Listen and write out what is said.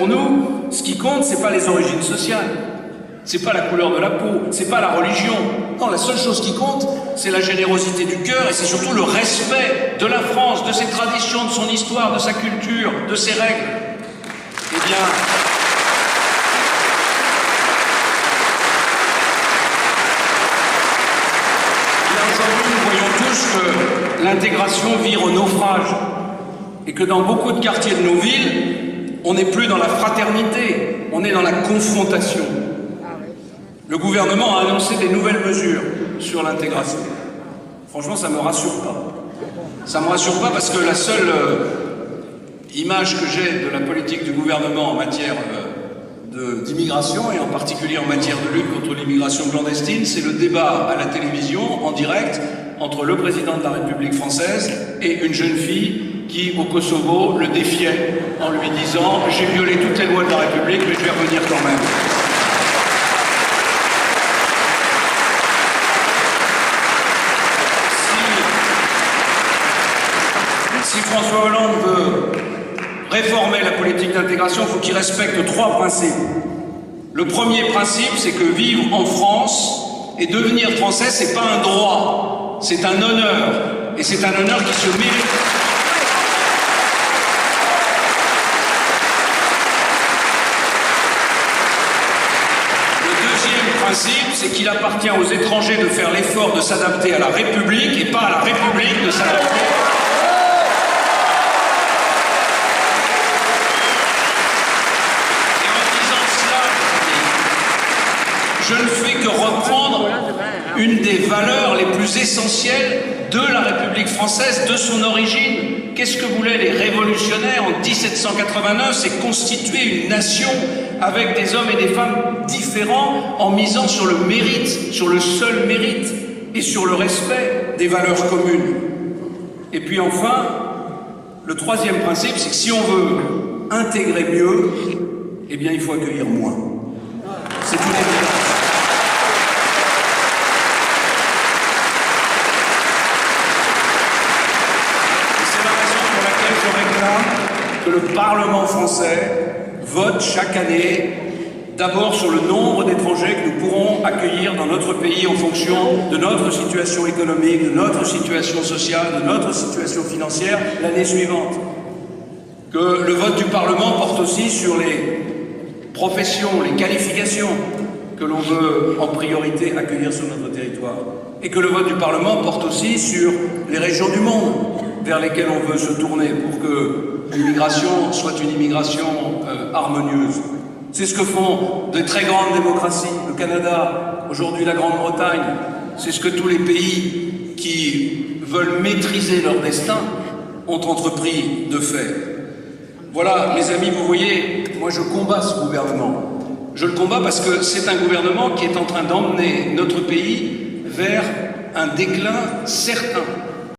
pour nous, ce qui compte, c'est pas les origines sociales, c'est pas la couleur de la peau, c'est pas la religion. Non, la seule chose qui compte, c'est la générosité du cœur et c'est surtout le respect de la France, de ses traditions, de son histoire, de sa culture, de ses règles. Eh bien, aujourd'hui, nous voyons tous que l'intégration vire au naufrage et que dans beaucoup de quartiers de nos villes, on n'est plus dans la fraternité, on est dans la confrontation. Le gouvernement a annoncé des nouvelles mesures sur l'intégration. Franchement, ça ne me rassure pas. Ça ne me rassure pas parce que la seule image que j'ai de la politique du gouvernement en matière d'immigration, et en particulier en matière de lutte contre l'immigration clandestine, c'est le débat à la télévision, en direct, entre le président de la République française et une jeune fille qui, au Kosovo, le défiait en lui disant « J'ai violé toutes les lois de la République, mais je vais revenir quand même ». Si François Hollande veut réformer la politique d'intégration, il faut qu'il respecte 3 principes. Le premier principe, c'est que vivre en France et devenir français, c'est pas un droit, c'est un honneur. Et c'est un honneur qui se mérite. Le deuxième principe, c'est qu'il appartient aux étrangers de faire l'effort de s'adapter à la République et pas à la République de s'adapter. Je ne fais que reprendre une des valeurs les plus essentielles de la République française, de son origine. Qu'est-ce que voulaient les révolutionnaires en 1789? C'est constituer une nation avec des hommes et des femmes différents en misant sur le mérite, sur le seul mérite et sur le respect des valeurs communes. Et puis enfin, le troisième principe, c'est que si on veut intégrer mieux, eh bien il faut accueillir moins. C'est une évidence. Que le Parlement français vote chaque année d'abord sur le nombre d'étrangers que nous pourrons accueillir dans notre pays en fonction de notre situation économique, de notre situation sociale, de notre situation financière l'année suivante. Que le vote du Parlement porte aussi sur les professions, les qualifications que l'on veut en priorité accueillir sur notre territoire. Et que le vote du Parlement porte aussi sur les régions du monde vers lesquelles on veut se tourner pour que l'immigration soit une immigration harmonieuse. C'est ce que font de très grandes démocraties, le Canada, aujourd'hui la Grande-Bretagne. C'est ce que tous les pays qui veulent maîtriser leur destin ont entrepris de faire. Voilà, mes amis, vous voyez, moi je combats ce gouvernement. Je le combats parce que c'est un gouvernement qui est en train d'emmener notre pays vers un déclin certain.